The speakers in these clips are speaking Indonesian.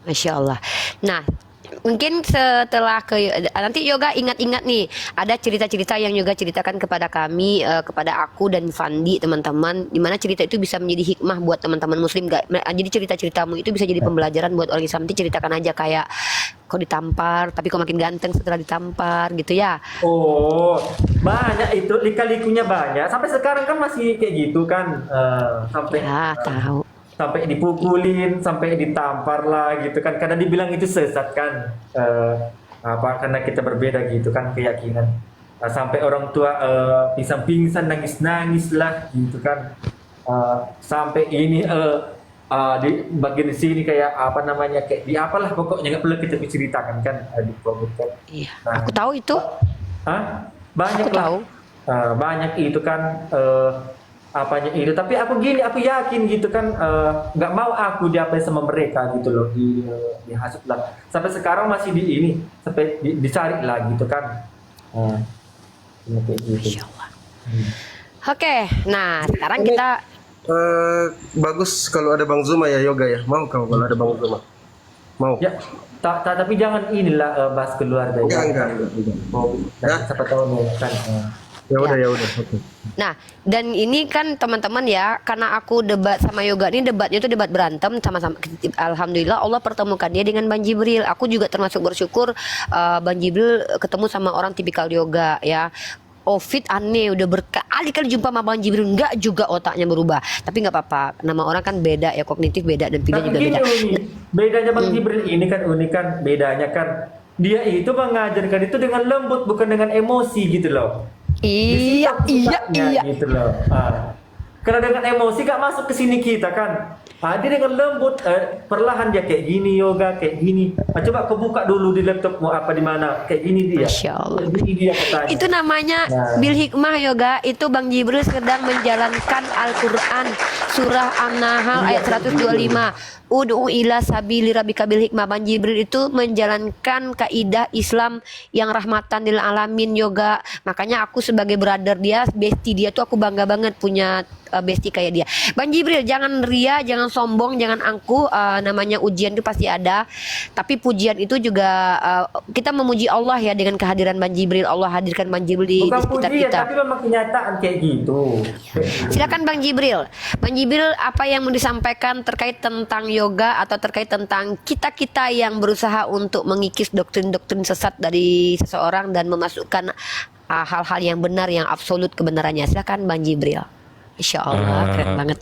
Masya Allah. Nah, mungkin setelah nanti Yoga ingat-ingat nih, ada cerita-cerita yang Yoga ceritakan kepada kami, kepada aku dan Fandi teman-teman, dimana cerita itu bisa menjadi hikmah buat teman-teman Muslim gak? Jadi cerita-ceritamu itu bisa jadi pembelajaran buat orang Islam. Nanti ceritakan aja kayak kok ditampar, tapi kok makin ganteng setelah ditampar gitu ya. Oh, banyak itu lika-likunya banyak. Sampai sekarang kan masih kayak gitu kan. Sampai Ya, tahu. sampai dipukulin, sampai ditampar lah gitu kan. Kadang dibilang itu sesat kan. Apa karena kita berbeda gitu kan keyakinan. Sampai orang tua pingsan-pingsan, nangis-nangis lah gitu kan. Sampai ini di bagian sini kayak apa namanya kayak di apalah pokoknya nggak perlu kita ceritakan kan di kan. Iya, Nah, aku tahu itu. banyak Aku lah. tahu. Banyak itu kan apanya itu. Tapi aku gini, aku yakin gitu kan nggak mau aku diapain sama mereka gitu loh dihasut lah. Sampai sekarang masih di ini, sampai dicari lah gitu kan. Uh, kayak gitu. Masya Allah. Oke, nah sekarang Ini kita bagus kalau ada Bang Zuma ya yoga ya. Mau kau kalau ada Bang Zuma? Mau? Ya, tapi jangan inilah bahas keluarga Enggak. Oh, Ya, siapa tahu nih kan. ya udah ya. ya udah. Oke. Nah, dan ini kan teman-teman ya, karena aku debat sama Yoga ini debatnya itu debat berantem sama-sama. Alhamdulillah Allah pertemukan dia dengan Bang Jibril. Aku juga termasuk bersyukur Bang Jibril ketemu sama orang tipikal Yoga ya. Ofit aneh udah berkali-kali jumpa sama Bang Jibril, enggak juga otaknya berubah. Tapi nggak apa-apa, nama orang kan beda ya, kognitif beda dan pilihan Tapi juga gini beda. Uni, bedanya Bang Jibril ini kan unik kan bedanya kan dia itu mengajarkan itu dengan lembut bukan dengan emosi gitu loh. Iya, iya, Disikap-sikapnya iya. gitu loh. Karena dengan emosi gak masuk ke sini kita kan. Dia dengan lembut, perlahan dia kayak gini yoga, kayak gini. Coba kau buka dulu di laptopmu apa di mana, kayak gini dia. Masya Allah. Kayak gini dia katanya. Itu namanya Nah. bil hikmah Yoga. Itu Bang Jibril sedang menjalankan Al-Quran surah An-Nahl ayat 125. Ud'u ila sabili rabbika bil hikmah. Bang Jibril itu menjalankan kaidah Islam yang rahmatan lil alamin Yoga. Makanya aku sebagai brother dia, bestie dia tuh aku bangga banget punya bestie kayak dia. Bang Jibril jangan ria, jangan sombong, jangan angkuh. Namanya ujian itu pasti ada. Tapi pujian itu juga kita memuji Allah ya dengan kehadiran Bang Jibril. Allah hadirkan Bang Jibril di Bukan sekitar pujian, kita. tapi memang kenyataan kayak gitu. Silakan Bang Jibril. Bang Jibril, apa yang mau disampaikan terkait tentang yoga atau terkait tentang kita-kita yang berusaha untuk mengikis doktrin-doktrin sesat dari seseorang dan memasukkan hal-hal yang benar, yang absolut kebenarannya. Silakan Bang Jibril. Insya Allah, keren banget.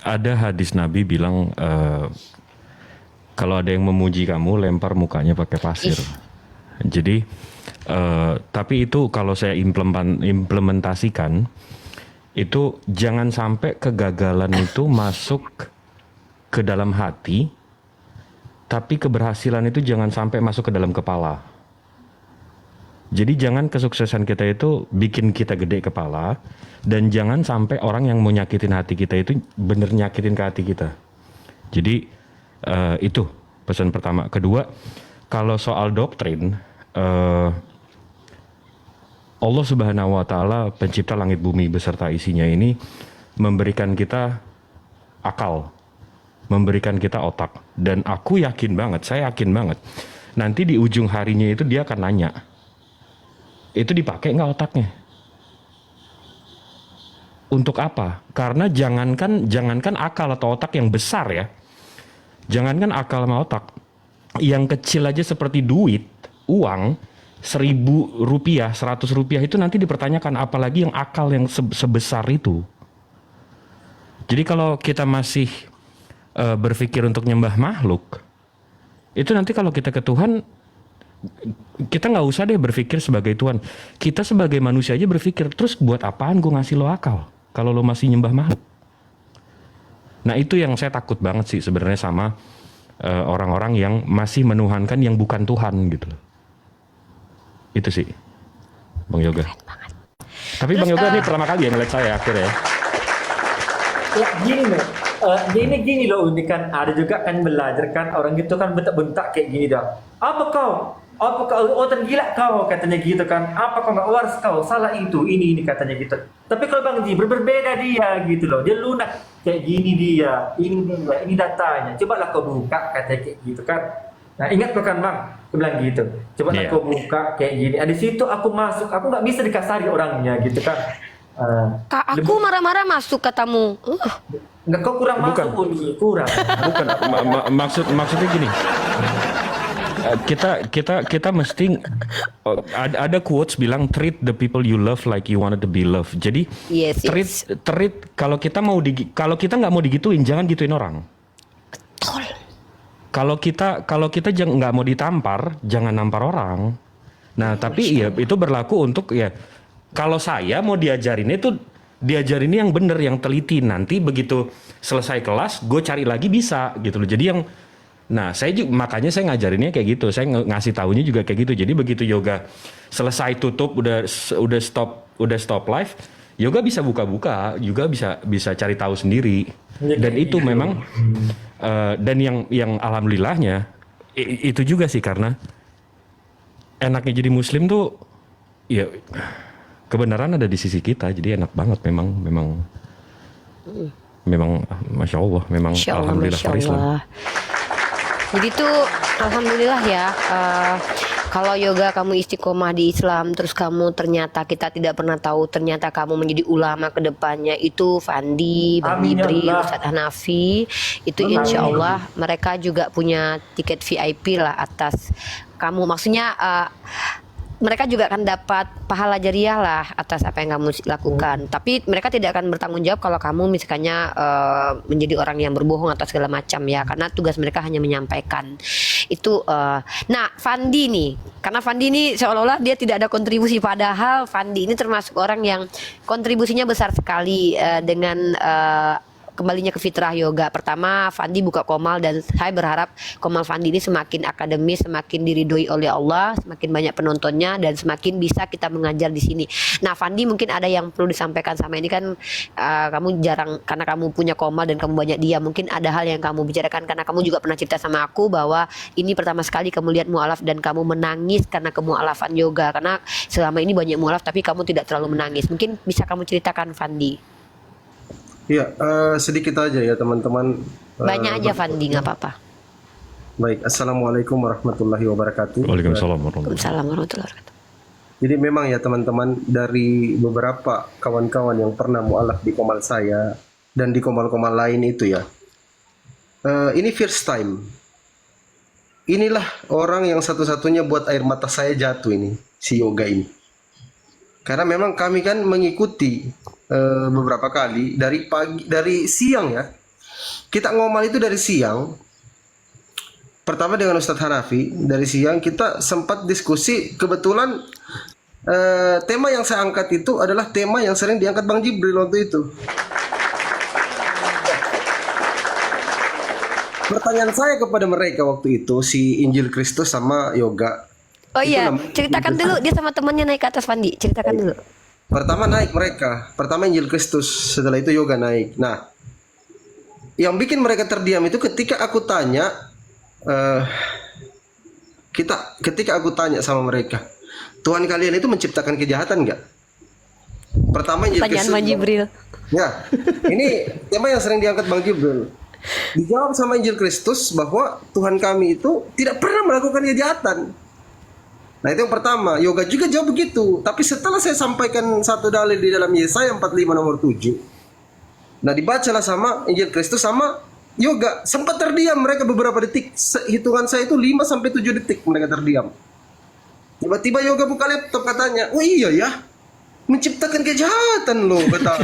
Ada hadis Nabi bilang kalau ada yang memuji kamu lempar mukanya pakai pasir. Jadi tapi itu kalau saya implementasikan itu jangan sampai kegagalan itu masuk ke dalam hati, tapi keberhasilan itu jangan sampai masuk ke dalam kepala. Jadi jangan kesuksesan kita itu bikin kita gede kepala, dan jangan sampai orang yang mau nyakitin hati kita itu bener nyakitin ke hati kita. Jadi itu pesan pertama. Kedua, kalau soal doktrin, Allah Subhanahu wa Ta'ala, pencipta langit bumi beserta isinya ini, memberikan kita akal, memberikan kita otak. Dan aku yakin banget, saya yakin banget, nanti di ujung harinya itu dia akan nanya, itu dipakai nggak otaknya? Untuk apa? Karena jangankan akal atau otak yang besar ya, jangankan akal sama otak, yang kecil aja seperti duit, uang, 1.000 rupiah, 100 rupiah itu nanti dipertanyakan, apalagi yang akal yang sebesar itu. Jadi kalau kita masih berpikir untuk nyembah makhluk, itu nanti kalau kita ke Tuhan, kita nggak usah deh berpikir sebagai Tuhan. Kita sebagai manusia aja berpikir, terus buat apaan gue ngasih lo akal kalau lo masih nyembah makhluk? Nah itu yang saya takut banget sih sebenarnya sama orang-orang yang masih menuhankan yang bukan Tuhan gitu loh. Itu sih Bang Yoga. Tapi Terus, Bang Yoga ini pertama kali ya ngeliat saya akhirnya. Ya gini loh, gini loh ini kan ada juga kan belajar kan orang gitu kan bentak-bentak kayak gini dong. Apa kau? Otak gila kau katanya gitu kan. Apa kau nggak waras kau? Salah itu ini katanya gitu. Tapi kalau Bang Jibril berbeda dia gitu loh. Dia lunak. kayak gini dia, ini datanya. Cobalah kau buka, katanya kayak gitu kan. Nah ingat kau kan bang, aku bilang gitu. Cobalah Iya. kau buka kayak gini. Di situ aku masuk, aku nggak bisa dikasari orangnya gitu kan. Kak, aku marah-marah masuk katamu. Nggak, kau kurang Bukan. masuk Uni, kurang. Bukan maksudnya gini. Kita mesti ada quotes bilang treat the people you love like you wanted to be loved. Jadi Yes, treat kalau kita nggak mau digituin, jangan gituin orang. Betul. Kalau kita nggak mau ditampar, jangan nampar orang. Nah, tapi ya itu berlaku untuk ya kalau saya mau diajarin yang bener, yang teliti. Nanti begitu selesai kelas, gue cari lagi bisa gitu loh. Jadi saya juga makanya saya ngajarinnya kayak gitu. Saya ngasih taunya juga kayak gitu. Jadi begitu yoga selesai tutup udah stop live, yoga bisa buka-buka, juga bisa cari tahu sendiri. Dan itu memang dan yang alhamdulillahnya itu juga sih, karena enaknya jadi muslim tuh ya kebenaran ada di sisi kita, jadi enak banget memang masya Allah, memang Masya Allah, alhamdulillah Masya for Islam. Allah. Jadi tuh alhamdulillah ya, kalau yoga kamu istiqomah di Islam, terus kamu ternyata kita tidak pernah tahu ternyata kamu menjadi ulama ke depannya, itu Fandi, Bang Amin ya Jibril, Allah. Ustadz Hanafi, itu insya Allah mereka juga punya tiket VIP lah atas kamu. Maksudnya mereka juga akan dapat pahala jariah lah atas apa yang kamu lakukan. Tapi mereka tidak akan bertanggung jawab kalau kamu misalnya menjadi orang yang berbohong atau segala macam ya, karena tugas mereka hanya menyampaikan itu. Nah, Fandi nih, karena Fandi ini seolah-olah dia tidak ada kontribusi, padahal Fandi ini termasuk orang yang kontribusinya besar sekali dengan kembalinya ke fitrah yoga. Pertama, Fandi buka Komal, dan saya berharap Komal Fandi ini semakin akademis, semakin diridhoi oleh Allah, semakin banyak penontonnya, dan semakin bisa kita mengajar di sini. Nah, Fandi, mungkin ada yang perlu disampaikan sama ini kan, kamu jarang, karena kamu punya Komal dan kamu banyak dia, mungkin ada hal yang kamu bicarakan, karena kamu juga pernah cerita sama aku bahwa ini pertama sekali kamu lihat mualaf dan kamu menangis karena kemualafan yoga, karena selama ini banyak mualaf tapi kamu tidak terlalu menangis. Mungkin bisa kamu ceritakan, Fandi. Iya, sedikit aja ya teman-teman. Banyak aja, Fandi, nggak apa-apa. Baik, assalamualaikum warahmatullahi wabarakatuh. Waalaikumsalam warahmatullahi wabarakatuh. Waalaikumsalam warahmatullahi wabarakatuh. Jadi memang ya teman-teman, dari beberapa kawan-kawan yang pernah mualaf di Komal saya dan di Komal-Komal lain itu ya, ini first time. Inilah orang yang satu-satunya buat air mata saya jatuh ini, si yoga ini. Karena memang kami kan mengikuti beberapa kali dari siang ya. Kita ngomal itu dari siang. Pertama dengan Ustadz Hanafi, dari siang kita sempat diskusi. Kebetulan tema yang saya angkat itu adalah tema yang sering diangkat Bang Jibril waktu itu. Pertanyaan saya kepada mereka waktu itu, si Injil Kristus sama yoga. Oh Itu iya, namanya ceritakan dulu dia sama temannya naik ke atas, Fandi. Ceritakan dulu. Pertama naik mereka, pertama Injil Kristus, setelah itu yoga naik. Nah, yang bikin mereka terdiam itu ketika aku tanya, ketika aku tanya sama mereka, Tuhan kalian itu menciptakan kejahatan nggak? Pertama Injil Pertanyaan Kristus. Bang Jibril. Ya, ini tema yang sering diangkat Bang Jibril. Dijawab sama Injil Kristus bahwa Tuhan kami itu tidak pernah melakukan kejahatan. Nah itu yang pertama, yoga juga jawab begitu. Tapi setelah saya sampaikan satu dalil di dalam Yesaya 45 nomor 7, nah dibacalah sama Injil Kristus sama yoga. Sempat terdiam mereka beberapa detik. Hitungan saya itu 5-7 detik mereka terdiam. Tiba-tiba yoga buka laptop katanya, oh iya ya, menciptakan kejahatan loh kata.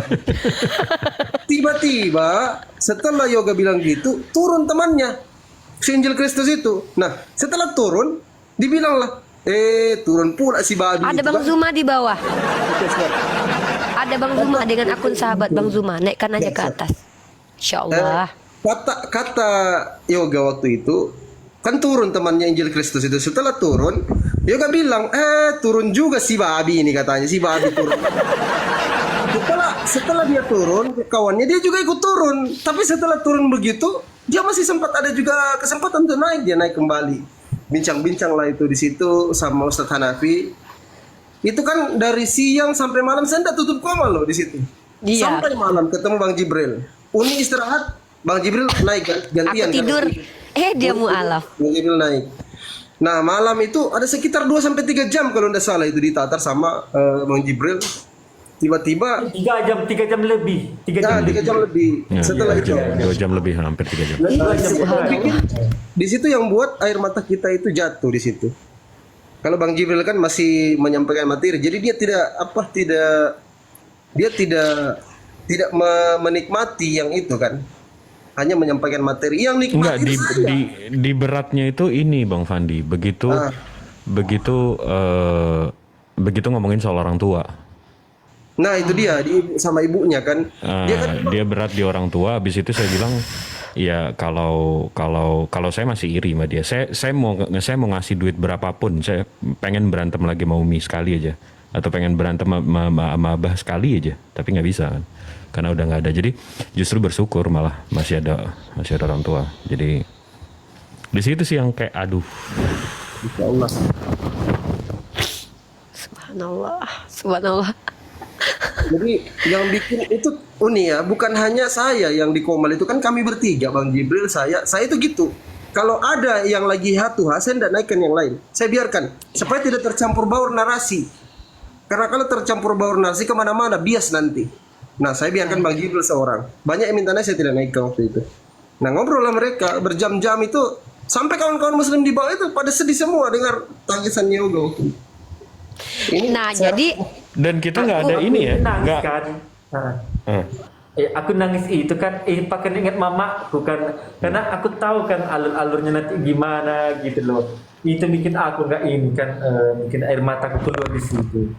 Tiba-tiba setelah yoga bilang gitu, turun temannya si Injil Kristus itu. Nah setelah turun, dibilanglah, turun pula si babi. Ada itu Bang kan. Zuma di bawah. Ada Bang Zuma dengan akun sahabat Bang Zuma. Naikkan aja ke atas. Insya Allah. Kata yoga waktu itu kan turun temannya Injil Kristus itu. Setelah turun, yoga bilang, turun juga si babi ini katanya. Si babi turun. Setelah dia turun, kawannya dia juga ikut turun. Tapi setelah turun begitu, dia masih sempat ada juga kesempatan untuk naik. Dia naik kembali. Bincang-bincang lah itu di situ sama Ustadz Hanafi. Itu kan dari siang sampai malam saya tidak tutup Komal loh di situ. Iya. Sampai malam ketemu Bang Jibril. Uni istirahat, Bang Jibril naik gantian. Aku tidur, dia mualaf. Bang Jibril naik. Nah malam itu ada sekitar 2-3 jam kalau tidak salah itu ditatar sama Bang Jibril. Tiba-tiba 3 jam lebih. 3 jam 3 jam lebih. Ya, Setelah itu 2 jam lebih, hampir 3 jam. di situ yang buat air mata kita itu jatuh di situ. Kalau Bang Jibril kan masih menyampaikan materi, jadi dia tidak menikmati yang itu kan, hanya menyampaikan materi. Yang Enggak, nikmati saya. di beratnya itu ini Bang Fandi, begitu begitu ngomongin soal orang tua. Nah itu dia sama ibunya kan. Dia berat di orang tua. Habis itu saya bilang, ya kalau saya masih iri sama dia. Saya mau ngasih duit berapapun. Saya pengen berantem lagi sama Umi sekali aja, atau pengen berantem sama Abah sekali aja. Tapi nggak bisa kan, karena udah nggak ada. Jadi justru bersyukur malah masih ada orang tua. Jadi di situ sih yang kayak aduh. Insya Allah. Subhanallah. Jadi yang bikin itu Uni ya, bukan hanya saya yang di Komal itu, kan kami bertiga, Bang Jibril, saya itu gitu. Kalau ada yang lagi hatuha, saya tidak naikkan yang lain. Saya biarkan supaya tidak tercampur baur narasi. Karena kalau tercampur baur narasi kemana-mana bias nanti. Nah saya biarkan Bang Jibril seorang. Banyak yang minta naik, saya tidak naik ke waktu itu. Nah ngobrol lah mereka berjam-jam itu, sampai kawan-kawan Muslim di bawah itu pada sedih semua dengar tangisan yoga. Jadi Dan kita nggak ada ini ya, nangis nggak. kan. Aku nangis itu kan pakai ingat mamaku kan, karena aku tahu kan alur-alurnya nanti gimana gitu loh. Itu bikin aku nggak ini kan, bikin air mataku keluar di situ.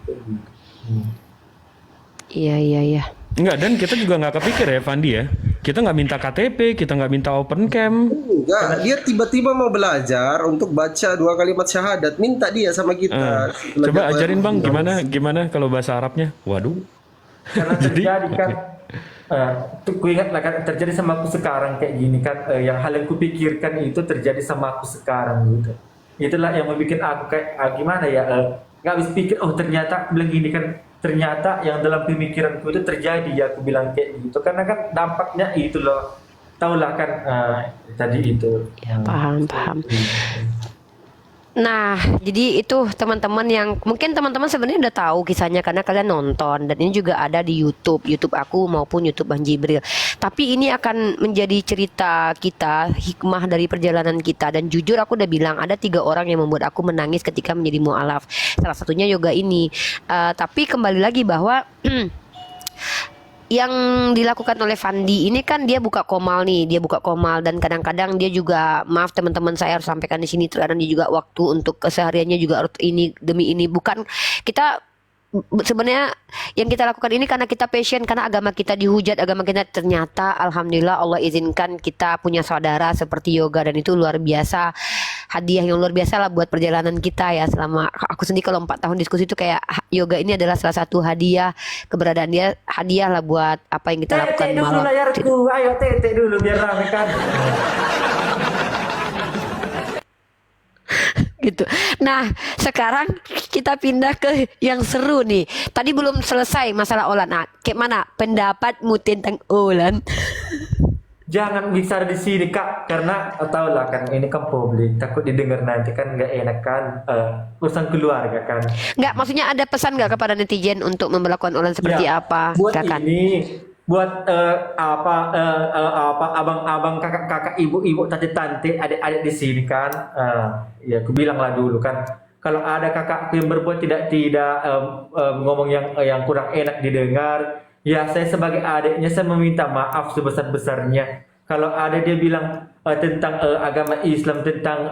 Iya. Enggak, dan kita juga nggak kepikir ya Fandi ya. Kita nggak minta KTP, kita nggak minta open cam. Enggak, dia tiba-tiba mau belajar untuk baca 2 kalimat syahadat. Minta dia sama kita. Coba ajarin Bang, gimana kalau bahasa Arabnya? Waduh. Karena terjadi kan, ku ingat lah kan terjadi sama aku sekarang kayak gini kan, yang hal yang kupikirkan itu terjadi sama aku sekarang gitu. Itulah yang membuat aku kayak gimana ya, nggak habis pikir, oh ternyata bilang gini kan, ternyata yang dalam pemikiranku itu terjadi ya, aku bilang kayak gitu. Karena kan dampaknya itu loh, taulah kan, tadi itu. Ya, paham. Nah, jadi itu teman-teman yang mungkin teman-teman sebenarnya udah tahu kisahnya karena kalian nonton, dan ini juga ada di YouTube aku maupun YouTube Bang Jibril. Tapi ini akan menjadi cerita kita, hikmah dari perjalanan kita, dan jujur aku udah bilang ada 3 orang yang membuat aku menangis ketika menjadi mualaf. Salah satunya yoga ini. Tapi kembali lagi bahwa yang dilakukan oleh Fandi ini kan dia buka komal dan kadang-kadang dia juga, maaf teman-teman saya harus sampaikan di sini, terkadang dia juga waktu untuk kesehariannya juga ini demi ini, bukan kita sebenarnya yang kita lakukan ini karena kita passion, karena agama kita dihujat, agama kita ternyata alhamdulillah Allah izinkan kita punya saudara seperti yoga, dan itu luar biasa, hadiah yang luar biasa lah buat perjalanan kita ya. Selama aku sendiri kalau 4 tahun diskusi itu kayak yoga ini adalah salah satu hadiah, keberadaan dia hadiah lah buat apa yang kita lakukan Tete dulu layarku, ayo tete dulu biar rame kan. gitu. Nah, sekarang kita pindah ke yang seru nih. Tadi belum selesai masalah Olan. Nah, kayak mana pendapatmu tentang Olan? Jangan bicara di sini Kak, karena tau lah kan ini kan publik, takut didengar nanti kan nggak enak kan, urusan keluarga kan. Nggak, maksudnya ada pesan nggak kepada netizen untuk memperlakukan Olan seperti Ya, apa? buat Silakan. buat abang-abang, kakak-kakak, ibu-ibu, tante-tante, adik-adik di sini kan, ya aku bilang lah dulu kan, kalau ada kakak yang berbuat tidak ngomong yang kurang enak didengar, ya saya sebagai adiknya saya meminta maaf sebesar-besarnya. Kalau ada dia bilang tentang agama Islam, tentang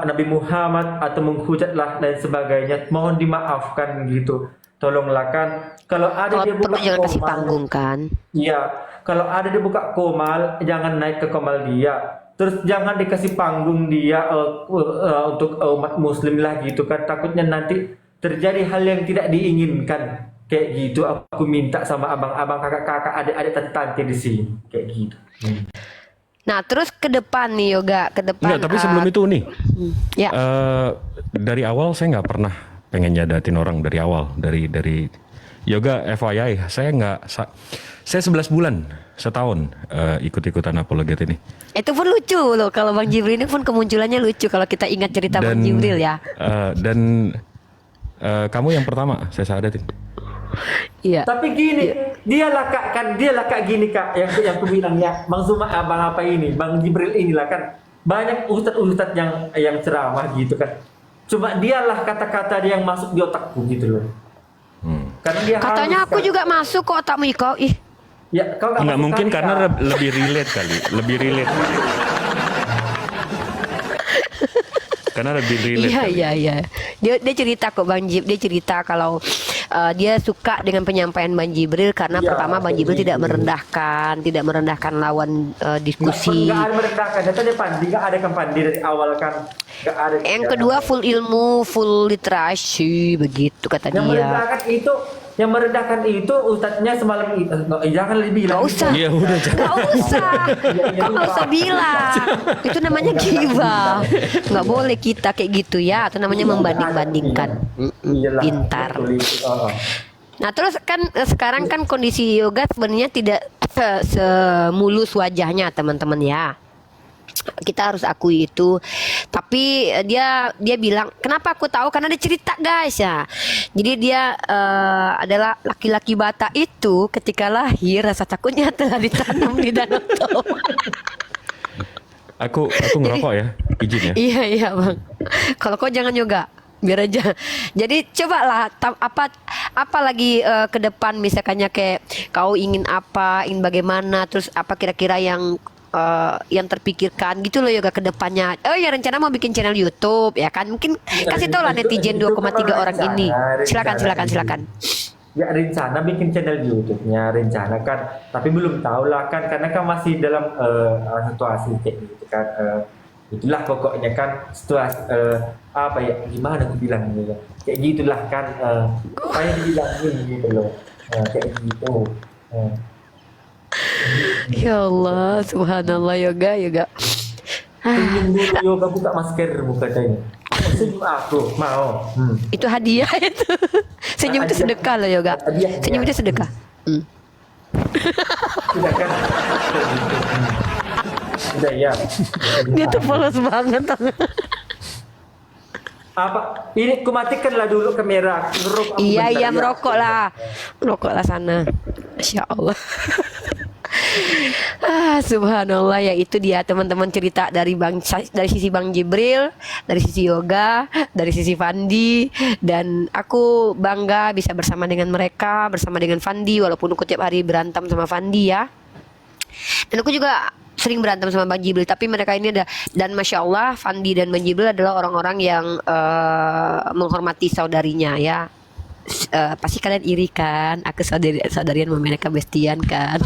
Nabi Muhammad atau menghujat lah dan sebagainya, mohon dimaafkan gitu. Tolonglah kan, kalau ada dia buka jangan kasih komal, panggung kan. iya, kalau ada dia buka komal, jangan naik ke komal dia. Terus jangan dikasih panggung dia untuk umat muslim lah gitu kan. Takutnya nanti terjadi hal yang tidak diinginkan. Kayak gitu aku minta sama abang-abang, kakak-kakak, adik-adik, tante-tante di sini. Kayak gitu. Nah, terus ke depan nih yoga, ke depan. Enggak, tapi sebelum itu nih, ya. dari awal saya nggak pernah pengen nyadatin orang dari awal, dari Yoga FYI, saya 11 bulan setahun ikut-ikutan apologet ini. Itu pun lucu loh, kalau Bang Jibril ini pun kemunculannya lucu kalau kita ingat cerita Bang Jibril ya. Dan kamu yang pertama saya sadatin. Iya. Tapi gini, dia lah kak gini kak, yang aku bilang ya, Bang Zuma, Bang apa ini, Bang Jibril inilah kan banyak ustadz yang ceramah gitu kan. Cuma dialah kata-kata dia yang masuk di otakku gitu loh. Karena dia Katanya halus, aku kan. juga masuk kok otakmu kau. Ih. Ya, kau Nggak masuk mungkin kali, karena Kak. lebih relate kali, lebih relate. Karena lebih relate. Iya. Dia cerita kok Bang Jib, dia cerita kalau dia suka dengan penyampaian Bang Jibril karena Iya, pertama Bang Jibril tidak merendahkan lawan diskusi. Nggak ada merendahkan, data dia pandi, nggak ada kan pandi dari awal kan, nggak ada. Yang kedua full ilmu, full literasi begitu kata yang dia. merendahkan itu ustadznya semalam itu, jangan lebih Gak bilang. usah. Iya udah jangan. Gak usah. Kau gak usah bilang. Itu namanya gibah. Gak boleh kita kayak gitu ya. Itu namanya membanding-bandingkan. Iyalah, Pintar. betul itu. Nah terus kan sekarang kan kondisi Yoga sebenarnya tidak semulus wajahnya teman-teman ya. Kita harus akui itu. Tapi dia bilang, kenapa aku tahu? Karena dia cerita guys ya. Jadi dia adalah laki-laki Batak itu ketika lahir rasa takutnya telah ditanam di danau Toba. Aku ngerokok ya, izin ya. Iya bang. Kalau kau jangan Yoga, biar aja. Jadi cobalah apa lagi ke depan misalkannya kayak kau ingin apa, ingin bagaimana, terus apa kira-kira yang terpikirkan gitu loh Yoga ke depannya. Oh ya rencana mau bikin channel YouTube ya kan. Mungkin kasih tau lah netizen 2,3 orang ini. Silakan. Ya rencana bikin channel YouTube-nya, rencana kan, tapi belum tahu lah kan, karena kan masih dalam situasi kayak gitu kan. Itulah pokoknya kan situasi apa ya, gimana aku bilangnya ya, kayak gitulah kan, apa yang dibilangin gitu loh, kayak gitu. Ya Allah, subhanallah Yoga. Senyum dulu Yoga, buka maskermu katanya. Senyum aku mau. Itu hadiah itu. Senyum itu sedekah loh Yoga. Hadiah. Senyum itu sedekah. Sudah kan? Sudah ya. Dia tuh polos banget. Apa? Ini kumatikanlah dulu kamera. Ngerok aku Iya bentar, ya. merokoklah sana. Masya Allah. Subhanallah ya, itu dia teman-teman cerita dari sisi Bang Jibril, dari sisi Yoga, dari sisi Fandi, dan aku bangga bisa bersama dengan mereka, bersama dengan Fandi, walaupun aku tiap hari berantem sama Fandi ya. Dan aku juga sering berantem sama Bang Jibril, tapi mereka ini ada, dan Masya Allah Fandi dan Bang Jibril adalah orang-orang yang menghormati saudarinya ya. Pasti kalian iri kan, aku saudarian mereka bestian kan.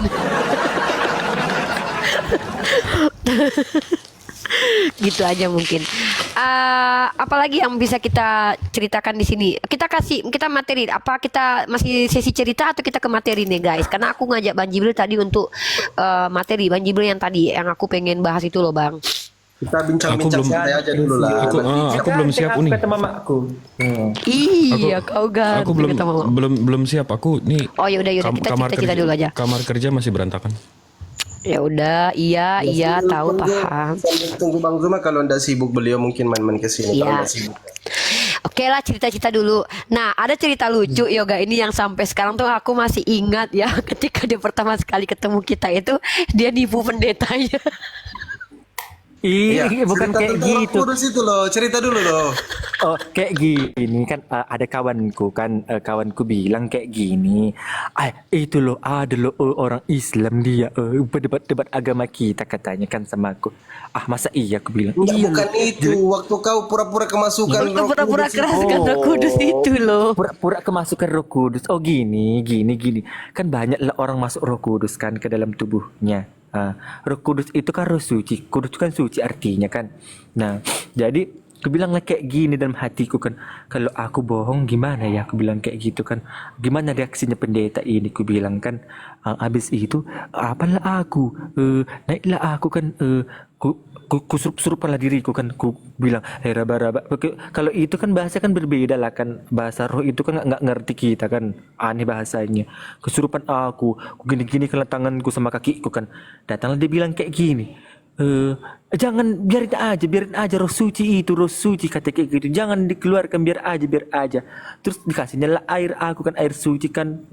Gitu aja mungkin. Apalagi yang bisa kita ceritakan di sini? Kita materi. Apa kita masih sesi cerita atau kita ke materi nih guys? Karena aku ngajak Bang Jibril tadi untuk materi. Bang Jibril yang tadi yang aku pengen bahas itu loh Bang. Kita bincang-bincang santai aja dulu lah. Aku belum siap nih. Kata mamaku. Iya kau kan. Aku belum siap. Aku nih. Oh ya udah kita cerita dulu aja. Kamar kerja masih berantakan. Ya udah, iya tahu paham. Sambil tunggu Bang Zuma, kalau ndak sibuk beliau mungkin main-main ke sini kalau Iya. ndak sibuk. Oke lah, cerita-cerita dulu. Nah, ada cerita lucu Yoga ini yang sampai sekarang tuh aku masih ingat ya. Ketika dia pertama sekali ketemu kita itu, dia nipu pendetanya. Bukan cerita kayak tentang gitu. Roh Kudus itu loh, cerita dulu loh. Oh, kayak gini kan, ada kawanku bilang kayak gini. Itu loh, ada loh orang Islam dia berdebat agama kita katanya kan sama aku. Masa iya, aku bilang. Enggak, Iya bukan loh. itu. Waktu kau pura-pura kemasukan Itu Roh pura-pura Kudus. keraskan Roh Kudus itu loh. Pura-pura kemasukan Roh Kudus. Oh gini. Kan banyak lah orang masuk Roh Kudus kan ke dalam tubuhnya. Roh Kudus itu kan roh suci. Kudus kan suci artinya kan. Nah, jadi Aku bilang lah kayak gini dalam hatiku kan, kalau aku bohong gimana ya, aku bilang kayak gitu kan, gimana reaksinya pendeta ini, aku bilang kan. Habis itu apalah aku, naiklah aku kan, ku suruh-suruhlah diriku kan, ku bilang raba-raba. Kalau itu kan bahasa kan berbeda lah kan, bahasa roh itu kan nggak ngerti kita kan, aneh bahasanya. Kesurupan aku gini-gini kena tanganku sama kakiku kan, datanglah dia bilang kayak gini. Jangan, biarin aja roh suci kata kayak gitu, jangan dikeluarkan, biar aja. Terus dikasihnya lah air aku kan, air suci kan,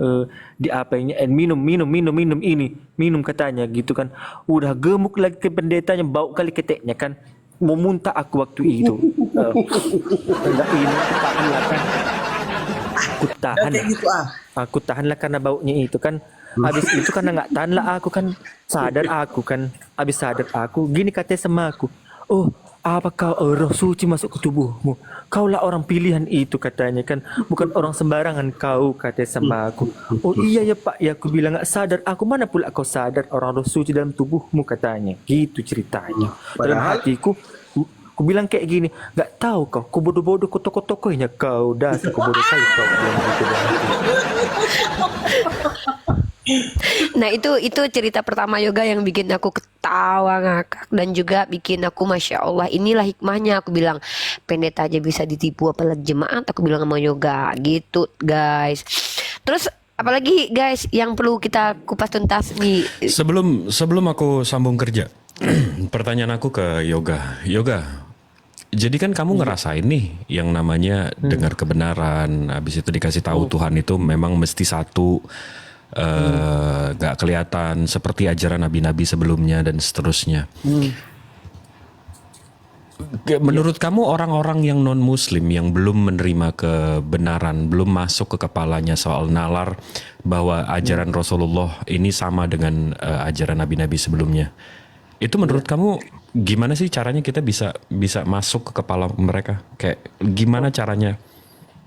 diapainya, minum minum katanya gitu kan. Udah gemuk lagi ke pendetanya, bau kali keteknya kan, mau muntah aku waktu itu. Enggak, ini tahan lah kan, aku tahan lah karena baunya itu kan. Habis itu karena nggak tahan lah aku kan, sadar aku gini katanya sama aku, oh apa kau, roh suci masuk ke tubuhmu, kau lah orang pilihan itu katanya kan, bukan orang sembarangan kau, katanya sama aku. Oh iya ya Pak, ya aku bilang nggak sadar aku, mana pula kau sadar orang roh suci dalam tubuhmu, katanya gitu ceritanya. Dalam hatiku aku bilang kayak gini, nggak tahu kau bodoh-bodoh kotok-kotokohnya kau, dasar kau bodoh kali kau, bilang gitu. Nah itu cerita pertama yoga yang bikin aku ketawa ngakak, dan juga bikin aku masya Allah, inilah hikmahnya, aku bilang pendeta aja bisa ditipu apalagi jemaat, aku bilang sama yoga gitu guys. Terus apalagi guys yang perlu kita kupas tuntas nih? Sebelum aku sambung kerja, pertanyaan aku ke Yoga. Jadi kan kamu ngerasain nih yang namanya dengar kebenaran, habis itu dikasih tahu Tuhan itu memang mesti satu, gak kelihatan seperti ajaran nabi-nabi sebelumnya dan seterusnya. Menurut kamu orang-orang yang non muslim yang belum menerima kebenaran, belum masuk ke kepalanya soal nalar bahwa ajaran Rasulullah ini sama dengan ajaran nabi-nabi sebelumnya, itu menurut kamu gimana sih caranya kita bisa masuk ke kepala mereka? Kayak gimana caranya?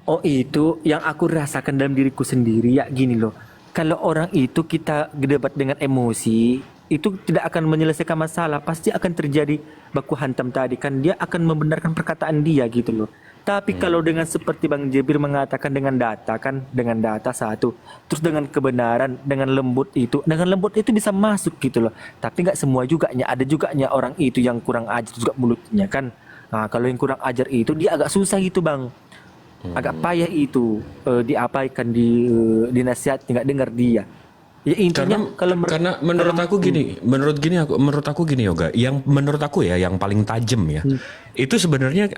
Oh, itu yang aku rasakan dalam diriku sendiri ya, gini loh. Kalau orang itu kita debat dengan emosi, itu tidak akan menyelesaikan masalah, pasti akan terjadi baku hantam tadi kan, dia akan membenarkan perkataan dia gitu loh. Tapi kalau dengan seperti Bang Jebir mengatakan dengan data kan, dengan data satu, terus dengan kebenaran, dengan lembut itu bisa masuk gitu loh. Tapi nggak semua juga, ada juga orang itu yang kurang ajar juga mulutnya kan. Nah, kalau yang kurang ajar itu dia agak susah gitu Bang. Agak payah itu, diapaikan, dinasihat, nggak dengar dia. Ya intinya karena menurut aku gini Yoga, yang menurut aku ya yang paling tajam ya, itu sebenarnya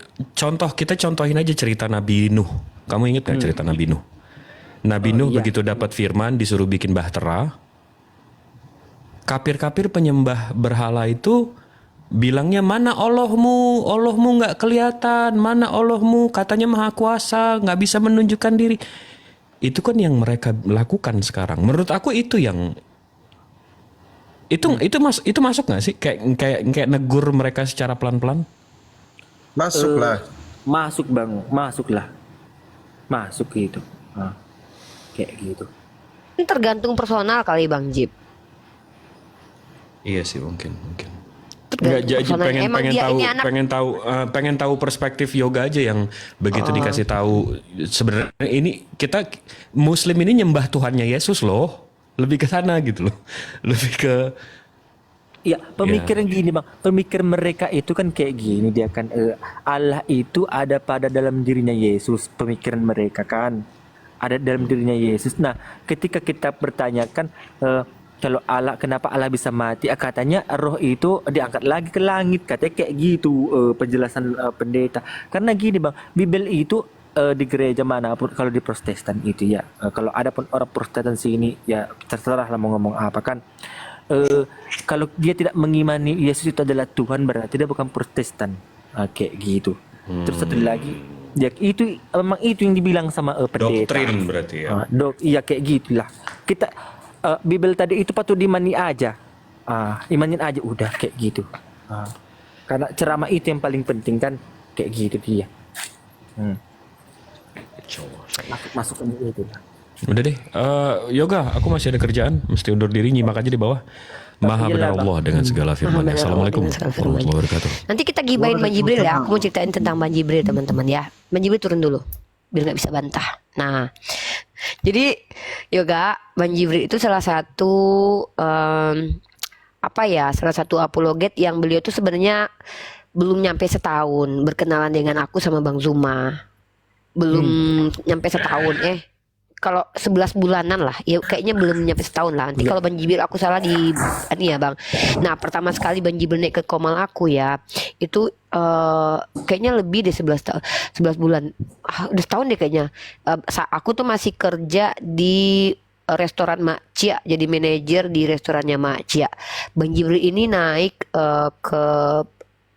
kita contohin aja cerita Nabi Nuh. Kamu ingat nggak cerita Nabi Nuh? Nabi Nuh iya. begitu dapat firman disuruh bikin bahtera, kafir-kafir penyembah berhala itu bilangnya mana Allahmu nggak kelihatan, mana Allahmu katanya maha kuasa nggak bisa menunjukkan diri. Itu kan yang mereka lakukan sekarang. Menurut aku itu yang itu masuk nggak sih? Kayak negur mereka secara pelan-pelan. Masuklah. Masuk Bang, masuklah. Masuk gitu. Kayak gitu. Tergantung personal kali Bang Jib. Iya sih mungkin. Tergantung Nggak, personal. jadi Emang dia ini anak pengen tahu perspektif Yoga aja yang begitu dikasih tahu sebenarnya ini kita Muslim ini nyembah Tuhannya Yesus loh, lebih ke sana gitu loh, lebih ke Iya, pemikiran gini Bang, pemikiran mereka itu kan kayak gini, dia kan Allah itu ada pada dalam dirinya Yesus, pemikiran mereka kan ada dalam dirinya Yesus. Nah, ketika kita bertanyakan kalau Allah, kenapa Allah bisa mati? Katanya roh itu diangkat lagi ke langit, katanya kayak gitu penjelasan pendeta. Karena gini Bang, Bible itu di gereja manapun, kalau di Protestan itu ya, kalau ada pun orang Protestan sini ya terserah lah mau ngomong apa kan. Kalau dia tidak mengimani Yesus itu adalah Tuhan, berarti dia bukan Protestan, kayak gitu. Terus satu lagi, ya itu memang itu yang dibilang sama pendeta. doktrin berarti ya. Iya kayak gitulah. Kita Bible tadi itu patut dimani aja, imanin aja udah kayak gitu. Karena ceramah itu yang paling penting kan, kayak gitu dia. Masuk itu. Udah deh, Yoga, aku masih ada kerjaan, mesti undur diri, nyimak aja di bawah. Maha Iyalah, benar Bang. Allah dengan segala firman-Nya. benar Allah Assalamualaikum dengan segala firman-Nya. warahmatullahi wabarakatuh. Nanti kita gibain Bang Jibril ya. Aku mau ceritain tentang Bang Jibril teman-teman ya. Bang Jibril turun dulu biar nggak bisa bantah. Nah, jadi yoga Bang Jibril itu salah satu salah satu apologet yang beliau tuh sebenarnya belum nyampe setahun berkenalan dengan aku sama Bang Zuma. Belum nyampe setahun kalau 11 bulanan lah ya, kayaknya belum nyampe setahun lah. Nanti kalau Bang Jibril aku salah di ini ya Bang. Nah pertama sekali Bang Jibril naik ke Komal aku ya itu kayaknya lebih deh 11 tahun, 11 bulan, udah setahun deh kayaknya. Aku tuh masih kerja di restoran Mak Cia, jadi manajer di restorannya Mak Cia. Bang Jibril ini naik ke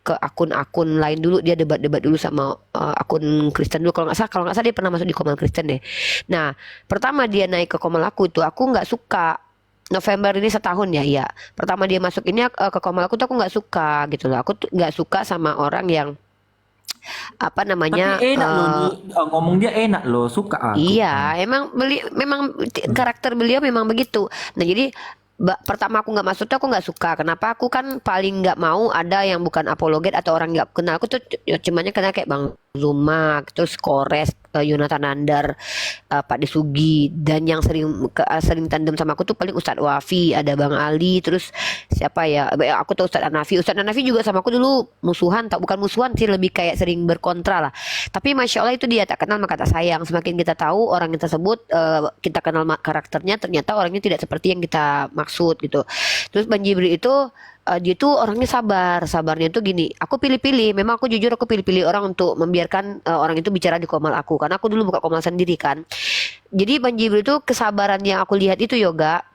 akun-akun lain dulu, dia debat-debat dulu sama akun Kristen dulu kalau nggak salah dia pernah masuk di Komal Kristen deh. Nah pertama dia naik ke Komal aku tuh aku nggak suka. November ini setahun ya, iya. Pertama dia masuk ini ke Komal aku tuh aku nggak suka gitu loh. Aku tuh nggak suka sama orang yang apa namanya Tapi enak loh, ngomong dia enak loh, suka aku. iya, memang karakter beliau memang begitu. Nah jadi pertama aku nggak masuk tuh aku nggak suka. Kenapa? Aku kan paling nggak mau ada yang bukan apologet atau orang nggak kenal aku tuh cumanya kenal kayak Bang Zuma, terus Kores, Yonatan Nandar, Pak Desugi, dan yang sering tandem sama aku tuh paling Ustadz Wafi, ada Bang Ali, terus siapa ya? Aku tahu Ustadz Anafi. Ustadz Anafi juga sama aku dulu musuhan, tak bukan musuhan sih, lebih kayak sering berkontra lah. Tapi masya Allah itu dia tak kenal maka tak sayang. Semakin kita tahu orang yang tersebut, kita kenal karakternya, ternyata orangnya tidak seperti yang kita maksud gitu. Terus Bang Jibril itu dia tuh orangnya sabarnya tuh gini, aku pilih-pilih, memang aku jujur aku pilih-pilih orang untuk membiarkan orang itu bicara di Komal aku, karena aku dulu buka Komal sendiri kan. Jadi Bang Jibril itu kesabaran yang aku lihat itu yoga,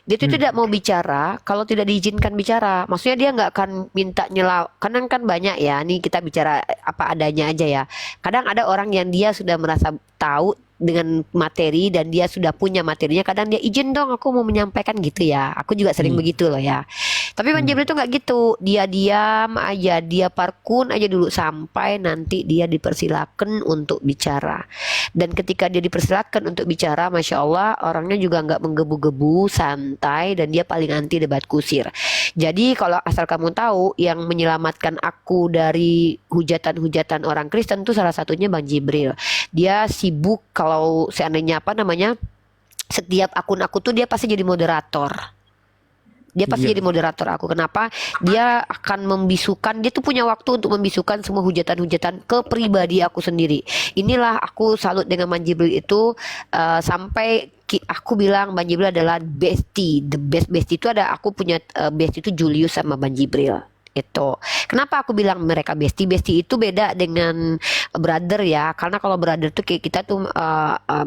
dia tuh tidak mau bicara kalau tidak diizinkan bicara. Maksudnya dia nggak akan minta nyela. Kadang kan banyak ya, nih kita bicara apa adanya aja ya. Kadang ada orang yang dia sudah merasa tahu dengan materi dan dia sudah punya materinya, kadang dia izin dong aku mau menyampaikan gitu ya. Aku juga sering begitu loh ya. Tapi Bang Jibril itu nggak gitu, dia diam aja, dia parkun aja dulu sampai nanti dia dipersilakan untuk bicara. Dan ketika dia dipersilakan untuk bicara, masya Allah orangnya juga nggak menggebu-gebu, santai, dan dia paling anti debat kusir. Jadi kalau asal kamu tahu, yang menyelamatkan aku dari hujatan-hujatan orang Kristen tuh salah satunya Bang Jibril. Dia sibuk kalau seandainya setiap akun aku tuh dia pasti jadi moderator. Dia pasti jadi moderator aku. Kenapa? Dia akan membisukan, dia tuh punya waktu untuk membisukan semua hujatan-hujatan ke pribadi aku sendiri. Inilah aku salut dengan Bang Jibril itu, sampai aku bilang Bang Jibril adalah bestie, the best bestie itu ada, aku punya bestie itu Julius sama Bang Jibril. Itu kenapa aku bilang mereka bestie itu beda dengan brother ya, karena kalau brother tuh kayak kita tuh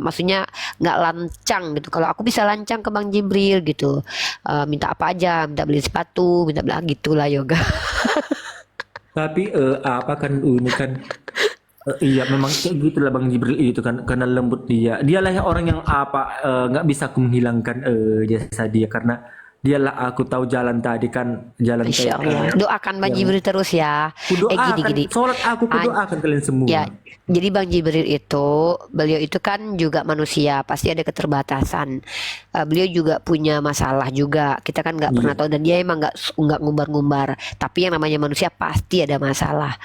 maksudnya nggak lancang gitu. Kalau aku bisa lancang ke Bang Jibril gitu, minta apa aja, minta beli sepatu, minta beli gitulah yoga. Tapi apa kan ini kan iya memang kayak gitulah Bang Jibril itu kan, karena lembut dialah orang yang nggak bisa aku menghilangkan jasa dia, karena dialah aku tahu jalan tadi kan, jalan Insya Allah. Doakan Bang Jibril terus ya. Gini. Sholat aku doakan kalian semua. Ya, jadi Bang Jibril itu, beliau itu kan juga manusia, pasti ada keterbatasan. Beliau juga punya masalah juga. Kita kan nggak pernah tahu, dan dia emang nggak ngumbar-ngumbar. Tapi yang namanya manusia pasti ada masalah.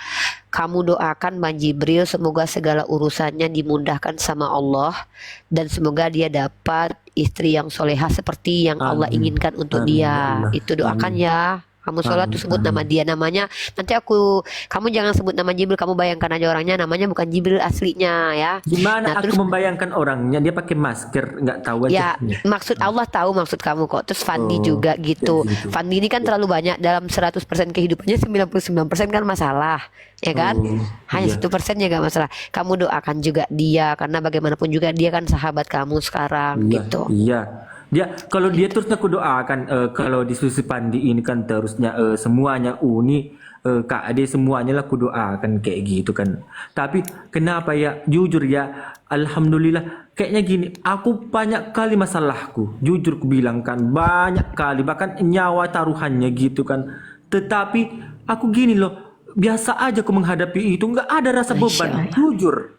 Kamu doakan Bang Jibril semoga segala urusannya dimudahkan sama Allah, dan semoga dia dapat istri yang solehah seperti yang Allah inginkan untuk dia. Itu doakan ya. Kamu sholat tuh sebut nama dia, namanya nanti kamu jangan sebut nama Jibril, kamu bayangkan aja orangnya, namanya bukan Jibril aslinya ya. Gimana Nah, aku terus membayangkan orangnya, dia pakai masker, nggak tahu ya, aja. maksud Allah tahu maksud kamu kok. Terus Fandi juga gitu. gitu. Fandi ini kan terlalu banyak, dalam 100% kehidupannya 99% kan masalah, ya kan? Hanya 1% ya gak masalah. Kamu doakan juga dia, karena bagaimanapun juga dia kan sahabat kamu sekarang gitu. Iya. Kalau dia terusnya aku doakan, kalau di Susi Pandi ini kan terusnya semuanya uni Kak Ade semuanya lah aku doakan kayak gitu kan. Tapi kenapa ya, jujur ya, alhamdulillah kayaknya gini, aku banyak kali masalahku, jujur ku bilang kan, banyak kali, bahkan nyawa taruhannya gitu kan. Tetapi aku gini loh, biasa aja aku menghadapi itu, nggak ada rasa beban, jujur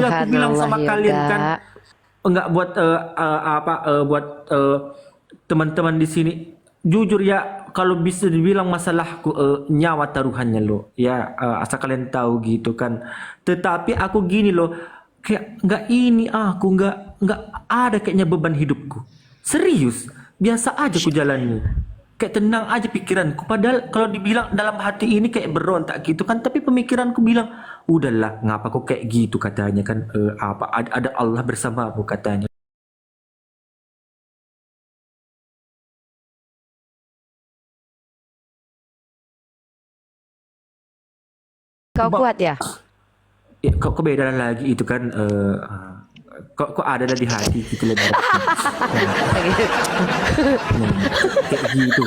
aku bilang sama Subhanallah, kalian Yoga. kan. Enggak buat buat teman-teman di sini, jujur ya, kalau bisa dibilang masalahku nyawa taruhannya loh ya, asal kalian tahu gitu kan. Tetapi aku gini loh, kayak nggak ini aku nggak ada kayaknya beban hidupku, serius, biasa aja ku jalani, kayak tenang aja pikiranku. Padahal kalau dibilang dalam hati ini kayak berontak gitu kan, tapi pemikiranku bilang udahlah, ngapa kok kayak gitu katanya kan, apa ada Allah bersamamu katanya. Kau kuat ya? Ya, kok beda lagi itu kan, kok ada di hati gitu loh ibaratnya. Nah, kayak gitu.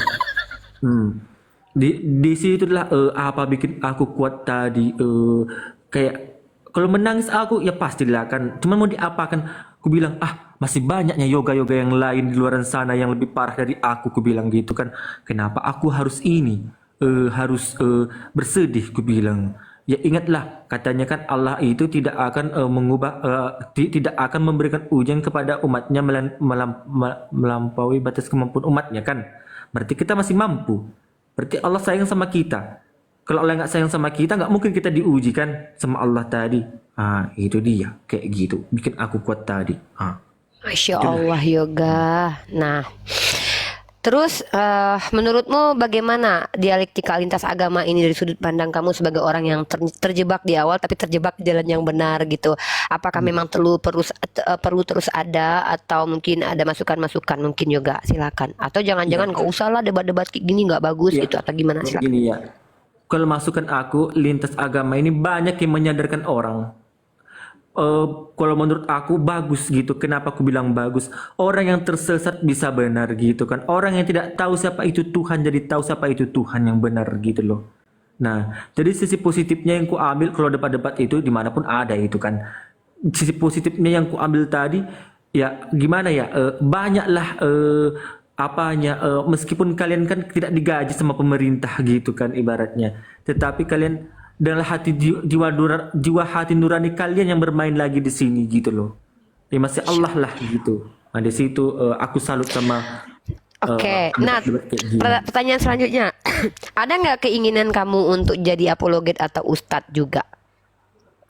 Di situlah apa bikin aku kuat tadi, kayak kalau menangis aku ya pastilah kan, cuman mau diapakan, aku bilang masih banyaknya yoga yang lain di luar sana yang lebih parah dari aku bilang gitu kan. Kenapa aku harus ini, harus bersedih, aku bilang. Ya ingatlah, katanya kan Allah itu tidak akan mengubah, tidak akan memberikan ujian kepada umatnya melampaui batas kemampuan umatnya kan. Berarti kita masih mampu. Berarti Allah sayang sama kita. Kalau Allah nggak sayang sama kita, nggak mungkin kita diuji kan sama Allah tadi. Itu dia, kayak gitu. Bikin aku kuat tadi. Masya Allah yoga. Nah, terus menurutmu bagaimana dialektika lintas agama ini dari sudut pandang kamu sebagai orang yang terjebak di awal tapi terjebak di jalan yang benar gitu? Apakah memang perlu terus ada, atau mungkin ada masukan-masukan mungkin yoga? Silakan. Atau jangan-jangan nggak usah lah debat-debat kayak gini, nggak bagus gitu, atau gimana? Silakan. Gini ya, kalau masukan aku lintas agama ini banyak yang menyadarkan orang. Kalau menurut aku bagus gitu. Kenapa aku bilang bagus? Orang yang tersesat bisa benar gitu kan. Orang yang tidak tahu siapa itu Tuhan jadi tahu siapa itu Tuhan yang benar gitu loh. Nah, jadi sisi positifnya yang ku ambil kalau debat-debat itu dimanapun ada itu kan. Sisi positifnya yang ku ambil tadi ya gimana ya? Banyaklah meskipun kalian kan tidak digaji sama pemerintah gitu kan ibaratnya. Tetapi kalian dalam hati jiwa hati nurani kalian yang bermain lagi di sini gitu loh. Ya masih Allah lah gitu. Nah di situ aku salut sama. Oke, nah pertanyaan selanjutnya, ada nggak keinginan kamu untuk jadi apologet atau ustadz juga?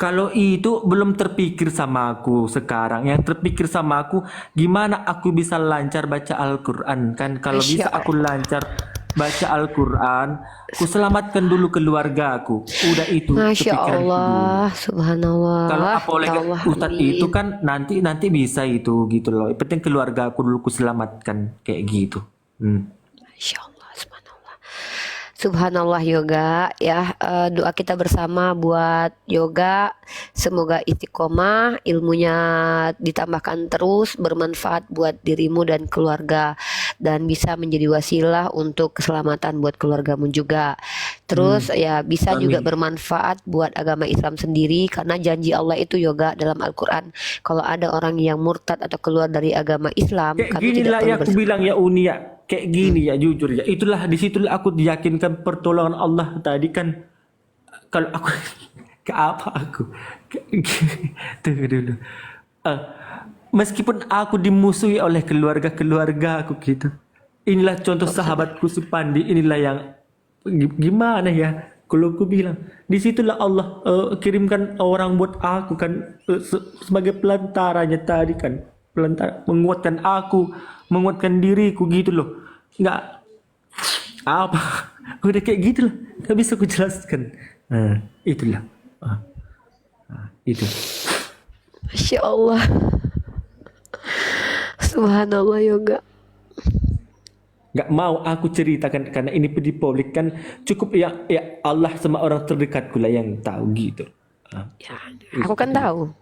Kalau itu belum terpikir sama aku sekarang. Yang terpikir sama aku gimana aku bisa lancar baca Al-Quran kan. Kalau bisa aku lancar baca Al-Quran, ku selamatkan dulu keluarga aku. Udah itu. Masya Allah, subhanallah. Kalau apalagi ustadz itu kan nanti bisa itu gitu loh. Yang penting keluarga aku dulu ku selamatkan kayak gitu. Masya Allah, subhanallah. Subhanallah yoga ya, doa kita bersama buat yoga, semoga istiqomah, ilmunya ditambahkan terus, bermanfaat buat dirimu dan keluarga, dan bisa menjadi wasilah untuk keselamatan buat keluargamu juga. Terus ya bisa juga bermanfaat buat agama Islam sendiri, karena janji Allah itu yoga dalam Al-Quran, kalau ada orang yang murtad atau keluar dari agama Islam, kayak kami gini tidak lah perlu ya aku bilang ya Uni ya. Kayak gini ya jujur ya. Itulah disitulah aku diyakinkan pertolongan Allah tadi kan. Kalau aku ke apa aku? Tunggu dulu. Meskipun aku dimusuhi oleh keluarga aku gitu. Inilah contoh sahabatku Supandi. Inilah yang gimana ya? Kalau aku bilang disitulah Allah kirimkan orang buat aku kan, sebagai pelantaranya tadi kan. Pelantar menguatkan aku, menguatkan diriku gitu loh. Nggak apa udah kayak gitu lah, nggak bisa ku jelaskan. Itulah itu. Masya Allah, subhanallah yoga. Nggak mau aku ceritakan karena ini di publik kan, cukup ya Allah sama orang terdekatku lah yang tahu gitu. Ya, aku kan tahu.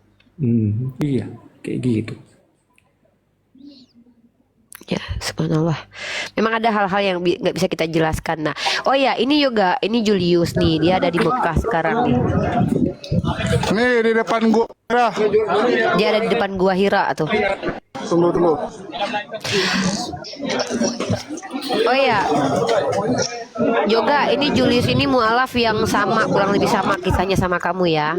Iya kayak gitu. Ya, subhanallah. Memang ada hal-hal yang nggak bisa kita jelaskan. Nah, oh ya, ini yoga, ini Julius nih, dia ada di Mekah sekarang nih. Nih di depan gua. Dia ada di depan gua Hira tuh. Tunggu. Oh iya, Yoga, ini Julius ini mualaf yang sama, kurang lebih sama kisahnya sama kamu ya.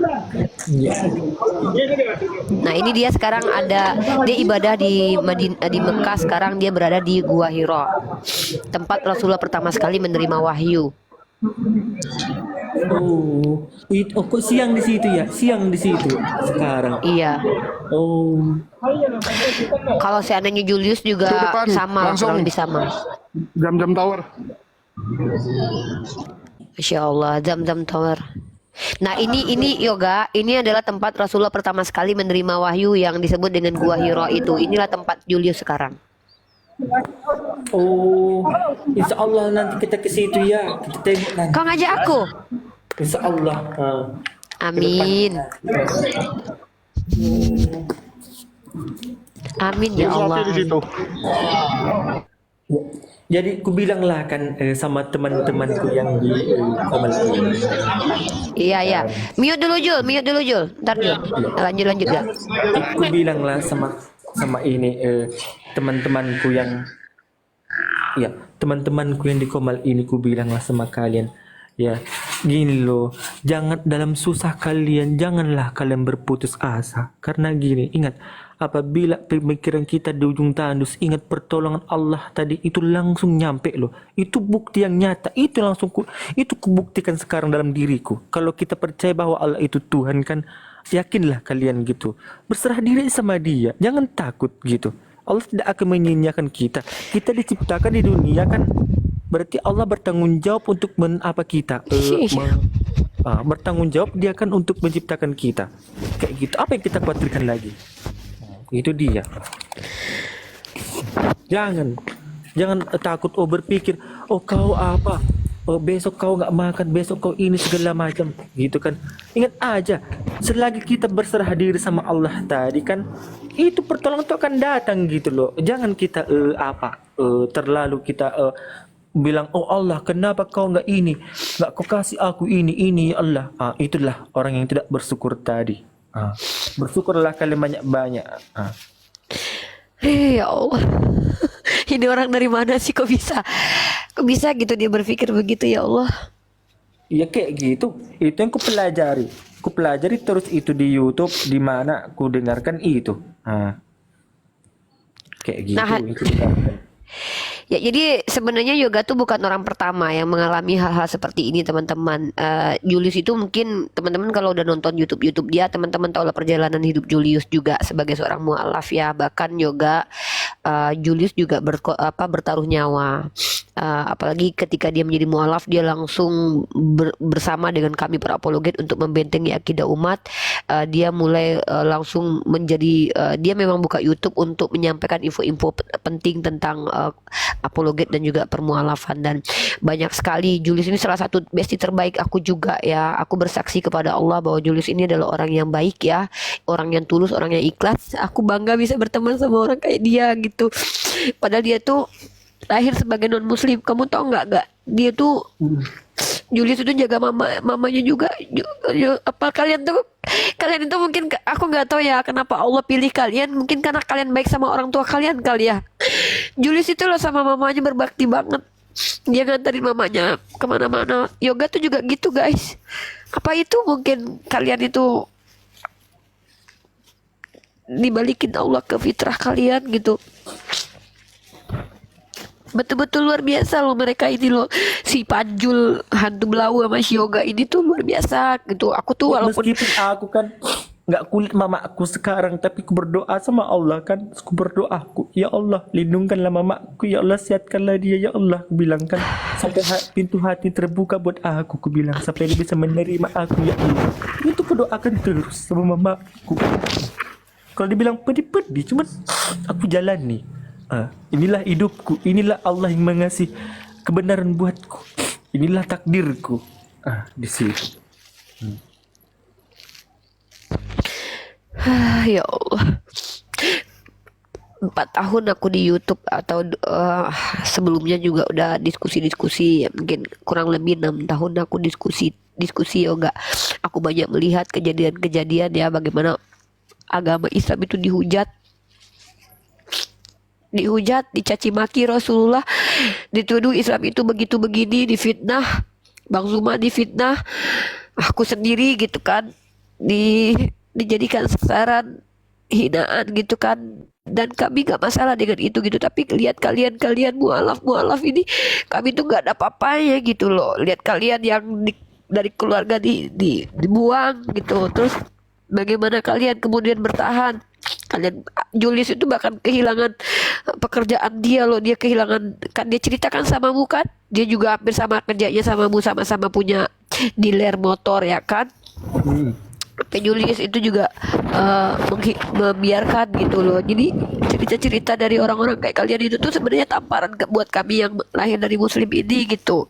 Nah ini dia sekarang dia ibadah di Mekah, sekarang dia berada di Gua Hiro, tempat Rasulullah pertama sekali menerima wahyu. Kok siang di situ ya? Siang di situ sekarang. Iya. Oh, Kalau seandainya Julius juga Ke depan, sama, langsung. kurang lebih sama. Jam-jam tower. Masya Allah, Zam-Zam Tower. Nah ini Yoga, ini adalah tempat Rasulullah pertama sekali menerima wahyu yang disebut dengan Gua Hiro itu. Inilah tempat Julius sekarang. insya Allah nanti kita ke situ ya. Kita tengok nanti. Kau ngajak aku? Insya Allah. Amin. Amin ya Allah. Di situ. Jadi ku bilanglah kan sama teman-temanku yang di Komal ini. Iya. Mute dulu Jul. Ntar Jul. Lanjut ya. Ku bilanglah sama ini teman-temanku yang di Komal ini, ku bilanglah sama kalian ya, gini loh, jangan dalam susah kalian, janganlah kalian berputus asa, karena gini, ingat, apabila pemikiran kita di ujung tandus, ingat pertolongan Allah tadi itu langsung nyampe loh. Itu bukti yang nyata. Itu kubuktikan sekarang dalam diriku. Kalau kita percaya bahwa Allah itu Tuhan kan, yakinlah kalian gitu. Berserah diri sama Dia. Jangan takut gitu. Allah tidak akan menyanyiakan kita. Kita diciptakan di dunia kan, berarti Allah bertanggung jawab untuk kita. Bertanggung jawab Dia kan untuk menciptakan kita. Kayak gitu. Apa yang kita khawatirkan lagi? Itu dia. Jangan takut, berpikir, kau apa, besok kau nggak makan, besok kau ini segala macam, gitu kan. Ingat aja, selagi kita berserah diri sama Allah tadi kan, itu pertolongan itu akan datang gitu loh. Jangan kita terlalu kita bilang, Allah kenapa kau nggak kau kasih aku ini ya Allah. Itulah orang yang tidak bersyukur tadi. Bersyukurlah kalian banyak-banyak. Ya Allah. Ini orang dari mana sih, kok bisa gitu dia berpikir begitu, ya Allah. Ya kayak gitu. Itu yang ku pelajari terus itu di YouTube, di mana ku dengarkan itu. Kayak gitu. Itu Ya, jadi sebenarnya Yoga tuh bukan orang pertama yang mengalami hal-hal seperti ini, teman-teman. Julius itu mungkin teman-teman kalau udah nonton YouTube dia, teman-teman tahu lah perjalanan hidup Julius juga sebagai seorang mualaf ya. Bahkan Yoga, Julius juga bertaruh nyawa. Apalagi ketika dia menjadi mualaf, dia langsung bersama dengan kami para apologet untuk membentengi akidah umat. Dia mulai langsung menjadi dia memang buka YouTube untuk menyampaikan info-info penting tentang apologet dan juga permualafan, dan banyak sekali. Julius ini salah satu bestie terbaik aku juga ya. Aku bersaksi kepada Allah bahwa Julius ini adalah orang yang baik ya, orang yang tulus, orang yang ikhlas. Aku bangga bisa berteman sama orang kayak dia gitu. Padahal dia tuh lahir sebagai non muslim. Kamu tau nggak dia tuh Julius itu jaga mamanya juga. Apa kalian itu mungkin, aku nggak tahu ya kenapa Allah pilih kalian, mungkin karena kalian baik sama orang tua kalian kali ya. Julius itu loh sama mamanya berbakti banget. Dia nganterin mamanya kemana-mana. Yoga tuh juga gitu guys. Apa itu mungkin kalian itu dibalikin Allah ke fitrah kalian gitu. Betul-betul luar biasa loh mereka ini loh. Si Panjul, hantu belau sama si Yoga ini tuh luar biasa gitu. Aku tuh walaupun meskipun aku kan nggak kulit mama aku sekarang, tapi aku berdoa sama Allah kan. Aku berdoa, ya Allah lindungkanlah mamaku, ya Allah sehatkanlah dia, ya Allah, aku bilang kan, sampai pintu hati terbuka buat aku bilang, sampai dia bisa menerima aku, ya Allah. Itu aku doakan terus sama mamaku. Kalau dibilang pedih-pedih, cuman aku jalani. Inilah hidupku, inilah Allah yang mengasih kebenaran buatku, inilah takdirku. Di situ. Ya Allah, 4 tahun aku di YouTube, atau sebelumnya juga udah diskusi-diskusi ya, mungkin kurang lebih 6 tahun aku diskusi yoga. Aku banyak melihat kejadian-kejadian ya, bagaimana agama Islam itu dihujat, dihujat, dicaci maki Rasulullah, dituduh Islam itu begitu begini, difitnah, Bang Zuma difitnah, aku sendiri gitu kan, dijadikan sasaran hinaan gitu kan. Dan kami gak masalah dengan itu gitu, tapi lihat kalian mualaf ini, kami tuh gak ada apa-apanya gitu loh. Lihat kalian yang dari keluarga dibuang gitu, terus bagaimana kalian kemudian bertahan. Kalian, Julius itu bahkan kehilangan pekerjaan dia loh, dia kehilangan, kan dia ceritakan samamu kan, dia juga hampir sama kerjanya samamu, sama-sama punya dealer motor ya kan. Sampai Julius itu juga membiarkan gitu loh. Jadi cerita-cerita dari orang-orang kayak kalian itu tuh sebenarnya tamparan buat kami yang lahir dari muslim ini gitu.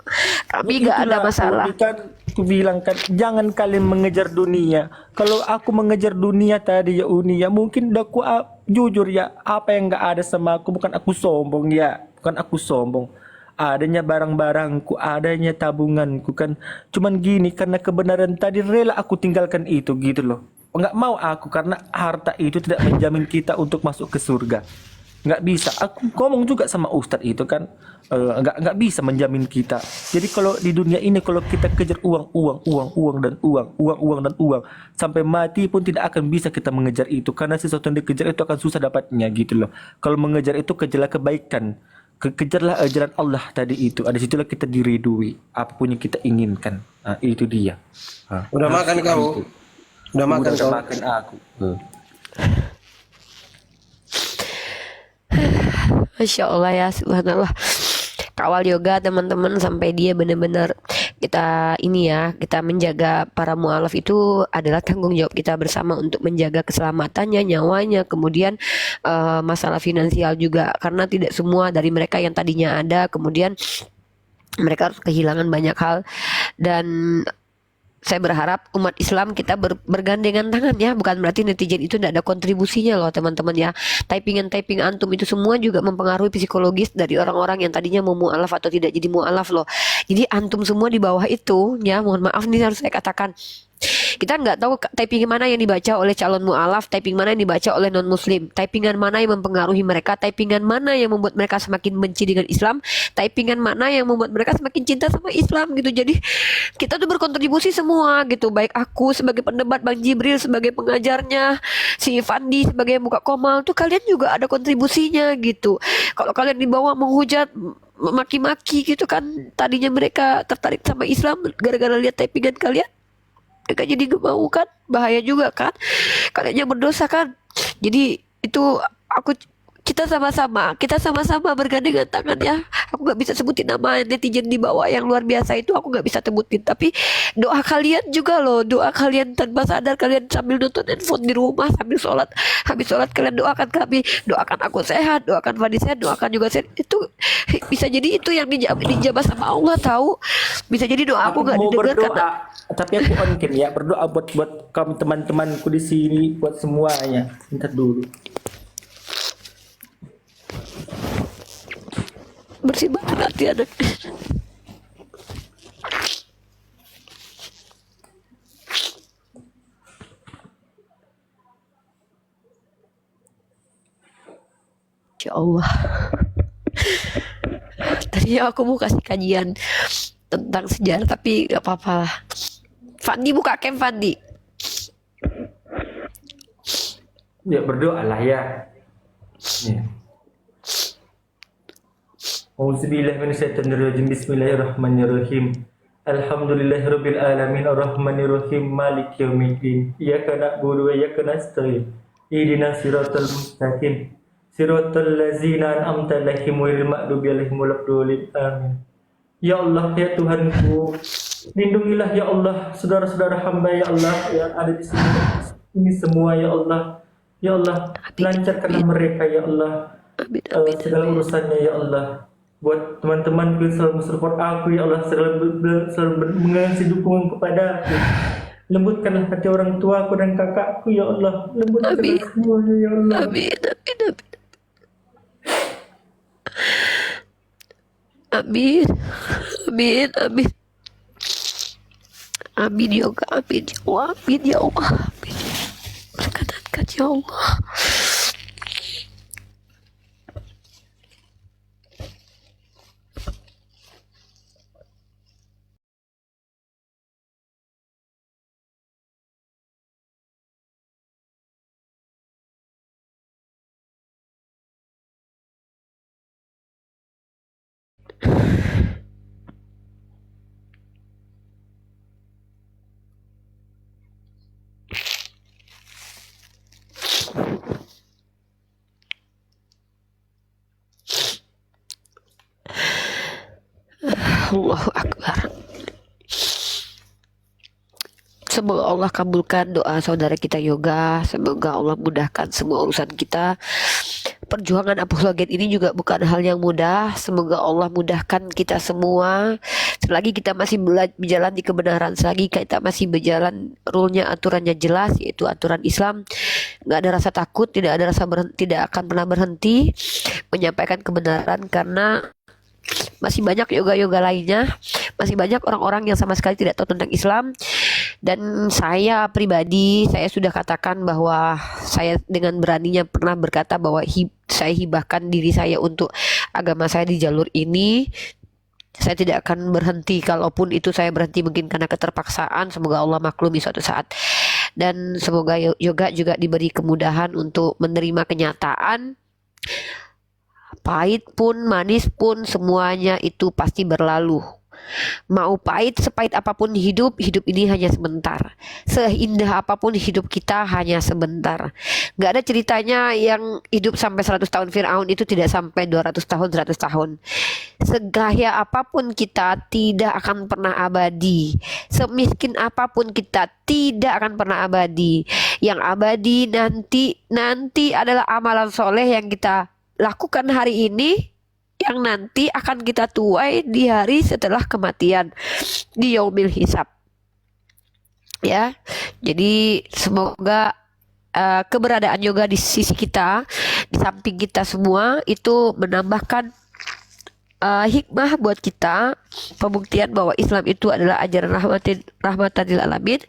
Kami gak ada Itulah, masalah. kan aku bilang kan, jangan kalian mengejar dunia. Kalau aku mengejar dunia tadi ya Uni ya, mungkin udah aku jujur ya, apa yang gak ada sama aku, bukan aku sombong ya, bukan aku sombong. Adanya barang-barangku, adanya tabunganku kan. Cuman gini, karena kebenaran tadi rela aku tinggalkan itu gitu loh. Nggak mau aku, karena harta itu tidak menjamin kita untuk masuk ke surga. Nggak bisa. Aku ngomong juga sama Ustadz itu kan, nggak bisa menjamin kita. Jadi kalau di dunia ini, kalau kita kejar uang dan uang, sampai mati pun tidak akan bisa kita mengejar itu, karena sesuatu yang dikejar itu akan susah dapatnya gitu loh. Kalau mengejar itu kejarlah kebaikan, kejarlah ajaran Allah tadi itu. Ada situlah kita diridui apapun yang kita inginkan. Nah, itu dia. Udah makan kau? Udah makan Udah kau? makan aku. Masya Allah ya, subhanallah. Kawal yoga teman-teman sampai dia benar-benar kita ini ya, kita menjaga para mualaf itu adalah tanggung jawab kita bersama untuk menjaga keselamatannya, nyawanya, kemudian masalah finansial juga, karena tidak semua dari mereka yang tadinya ada, kemudian mereka harus kehilangan banyak hal. Dan saya berharap umat Islam kita bergandengan tangan ya, bukan berarti netizen itu tidak ada kontribusinya loh teman-teman ya. Typing antum itu semua juga mempengaruhi psikologis dari orang-orang yang tadinya mau mualaf atau tidak jadi mualaf loh. Jadi antum semua di bawah itu ya, mohon maaf nih harus saya katakan, kita nggak tahu typing mana yang dibaca oleh calon mualaf, typing mana yang dibaca oleh non muslim, typingan mana yang mempengaruhi mereka, typingan mana yang membuat mereka semakin benci dengan Islam, typingan mana yang membuat mereka semakin cinta sama Islam gitu. Jadi kita tuh berkontribusi semua gitu, baik aku sebagai pendebat, Bang Jibril sebagai pengajarnya, si Fandi sebagai buka komal tuh, kalian juga ada kontribusinya gitu. Kalau kalian dibawa menghujat, maki-maki gitu kan, tadinya mereka tertarik sama Islam gara-gara lihat typingan kalian, mereka jadi gak mau kan, bahaya juga kan, kalian yang berdosa kan. Jadi itu kita sama-sama bergandengan tangan ya. Aku nggak bisa sebutin nama netizen di bawah yang luar biasa itu, aku nggak bisa sebutin, tapi doa kalian juga loh, doa kalian tanpa sadar, kalian sambil nonton handphone di rumah sambil sholat, habis sholat kalian doakan kami, doakan aku sehat, doakan Fadi sehat, doakan juga sehat. Itu bisa jadi itu yang dijabah sama Allah tahu. Bisa jadi doa aku nggak mau didengar berdoa, karena tapi aku mungkin ya berdoa buat kami teman-temanku di sini, buat semuanya. Bentar dulu. bersih banget hati anak. Ya Allah. Tadinya aku mau kasih kajian tentang sejarah, tapi gak apa-apa lah. Fandi buka camp Fandi. Ya berdoalah ya. Ya. Auzubillahiminasyaitonirrajim. Bismillahirrahmanirrahim. Alhamdulillahirabbil alamin arrahmanirrahim maliki yaumiddin. Iyyaka na'budu wa iyyaka nasta'in. Ihdinas siratal mustaqim. Siratal ladzina an'amta 'alaihim ghairil maghdubi 'alaihim waladdallin. Amin. Ya Allah, ya Tuhanku, lindungilah ya Allah saudara-saudara hamba ya Allah yang ada di sini ini semua ya Allah. Ya Allah, lancarkanlah mereka ya Allah. Segala urusannya ya Allah. Buat teman-temanku yang selalu support aku ya Allah, selalu mengasih dukungan kepada aku. Lembutkanlah hati orang tuaku dan kakakku ya Allah. Lembutkanlah semuanya ya Allah. Amin, amin, amin. Amin, amin, amin. Amin ya Allah, amin ya Allah, amin ya Allah, amin. Perkenankan ya Allah. Allahu Akbar. Semoga Allah kabulkan doa saudara kita Yoga. Semoga Allah mudahkan semua urusan kita. Perjuangan apologet ini juga bukan hal yang mudah. Semoga Allah mudahkan kita semua. Selagi kita masih berjalan di kebenaran, selagi kita masih berjalan rule-nya, aturannya jelas, yaitu aturan Islam, nggak ada rasa takut, tidak ada rasa tidak akan pernah berhenti menyampaikan kebenaran, karena masih banyak yoga-yoga lainnya, masih banyak orang-orang yang sama sekali tidak tahu tentang Islam. Dan saya pribadi, saya sudah katakan bahwa saya dengan beraninya pernah berkata bahwa saya hibahkan diri saya untuk agama saya di jalur ini. Saya tidak akan berhenti, kalaupun itu saya berhenti mungkin karena keterpaksaan. Semoga Allah maklumi suatu saat. Dan semoga Yoga juga diberi kemudahan untuk menerima kenyataan. Pahit pun, manis pun, semuanya itu pasti berlalu. Mau pahit, sepahit apapun hidup ini hanya sebentar. Seindah apapun hidup kita hanya sebentar. Gak ada ceritanya yang hidup sampai 100 tahun Fir'aun itu tidak sampai 200 tahun, 100 tahun. Segaya apapun kita tidak akan pernah abadi. Semiskin apapun kita tidak akan pernah abadi. Yang abadi nanti adalah amalan soleh yang kita lakukan hari ini, yang nanti akan kita tuai di hari setelah kematian, di yaumil hisab. Ya, jadi semoga keberadaan Yoga di sisi kita, di samping kita semua, itu menambahkan hikmah buat kita, pembuktian bahwa Islam itu adalah ajaran rahmatan lil alamin,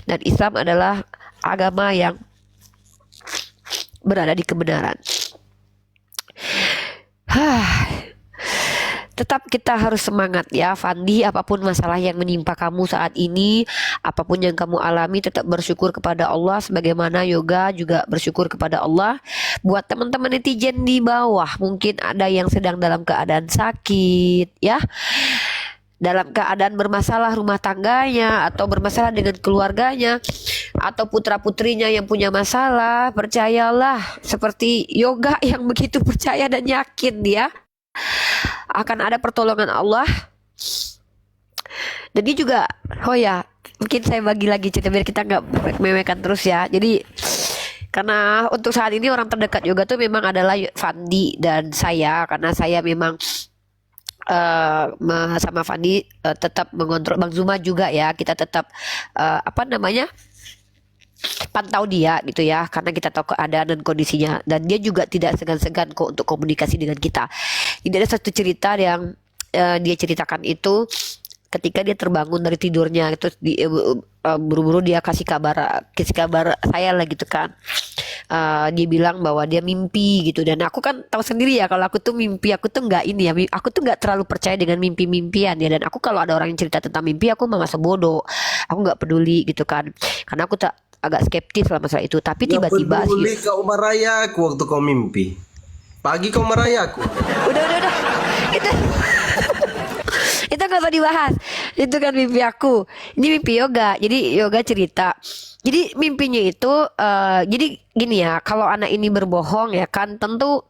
dan Islam adalah agama yang berada di kebenaran. Tetap kita harus semangat ya Fandi, apapun masalah yang menimpa kamu saat ini, apapun yang kamu alami, tetap bersyukur kepada Allah, sebagaimana Yoga juga bersyukur kepada Allah. Buat teman-teman netizen di bawah, mungkin ada yang sedang dalam keadaan sakit ya, dalam keadaan bermasalah rumah tangganya, atau bermasalah dengan keluarganya, atau putra-putrinya yang punya masalah, percayalah seperti Yoga yang begitu percaya dan yakin dia akan ada pertolongan Allah. Dan dia juga, oh ya, mungkin saya bagi lagi cerita biar kita nggak memekan terus ya. Jadi karena untuk saat ini orang terdekat Yoga tuh memang adalah Fandi dan saya, karena saya memang sama Fandi tetap mengontrol, Bang Zuma juga ya, kita tetap pantau dia gitu ya, karena kita tahu keadaan dan kondisinya, dan dia juga tidak segan-segan kok untuk komunikasi dengan kita. Ini ada satu cerita yang dia ceritakan itu ketika dia terbangun dari tidurnya, terus buru-buru dia kasih kabar saya lah gitu kan. Dia bilang bahwa dia mimpi gitu, dan aku kan tahu sendiri ya kalau aku tuh mimpi, aku tuh nggak ini ya, aku tuh nggak terlalu percaya dengan mimpi-mimpian ya, dan aku kalau ada orang yang cerita tentang mimpi aku mah masa bodoh, aku nggak peduli gitu kan, karena aku tak agak skeptis lah masalah itu. Tapi tiba-tiba peduli kau marah aku waktu kau mimpi. Pagi kau marah aku. Udah. Itu itu gak usah dibahas. Itu kan mimpi aku. Ini mimpi Yoga. Jadi Yoga cerita. Jadi mimpinya itu jadi gini ya, kalau anak ini berbohong ya kan tentu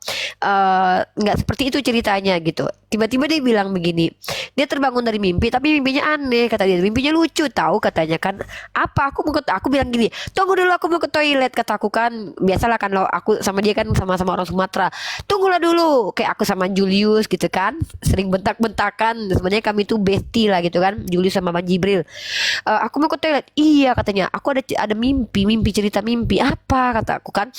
nggak seperti itu ceritanya gitu. Tiba-tiba dia bilang begini, dia terbangun dari mimpi tapi mimpinya aneh, kata dia, mimpinya lucu tahu katanya kan. Apa aku bilang gini, tunggu dulu aku mau ke toilet, kataku kan. Biasalah kan, lo aku sama dia kan sama-sama orang Sumatera, tunggulah dulu, kayak aku sama Julius gitu kan, sering bentak-bentakan, sebenarnya kami tuh bestie lah gitu kan, Julius sama Bang Jibril. Aku mau ke toilet, iya katanya, aku ada mimpi cerita mimpi. Apa kata aku kan,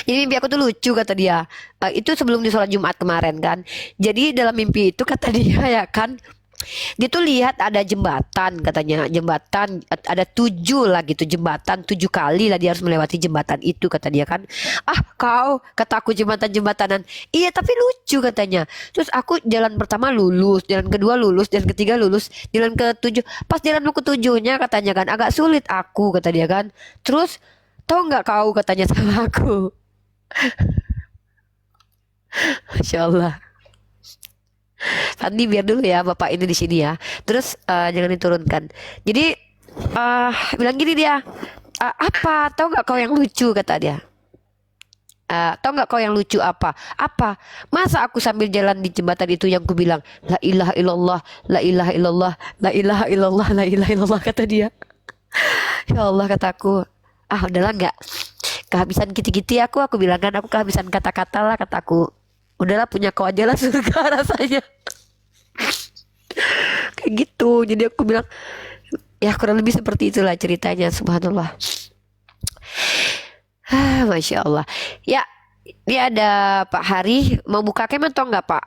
jadi mimpi aku tuh lucu kata dia. Itu sebelum di sholat Jumat kemarin kan. Jadi dalam mimpi itu kata dia ya kan, dia tuh lihat ada jembatan, katanya jembatan ada 7 lah gitu, jembatan 7 kali lah dia harus melewati jembatan itu kata dia kan. Kata aku jembatanan. Iya tapi lucu katanya. Terus aku jalan pertama lulus, jalan kedua lulus, jalan ketiga lulus, jalan ke-7, pas jalan mau ke-7-nya katanya kan agak sulit aku kata dia kan. Terus tahu nggak kau katanya sama aku. Masya Allah. Fandi biar dulu ya bapak ini di sini ya. Terus jangan diturunkan. Jadi bilang gini dia, apa tahu nggak kau yang lucu kata dia. Tahu nggak kau yang lucu apa? Apa? Masa aku sambil jalan di jembatan itu yang ku bilang la ilaha illallah, la ilaha illallah, la ilaha illallah, la ilaha illallah, kata dia. Ya Allah, kataku. Udahlah, nggak kehabisan kiti-kiti aku bilang kan, aku kehabisan kata-kata lah, kataku. Udahlah, punya kau aja lah surga rasanya. Kayak gitu. Jadi aku bilang, ya kurang lebih seperti itulah ceritanya. Subhanallah. Masya Allah. Ya, ini ada Pak Hari mau buka kemen atau enggak Pak?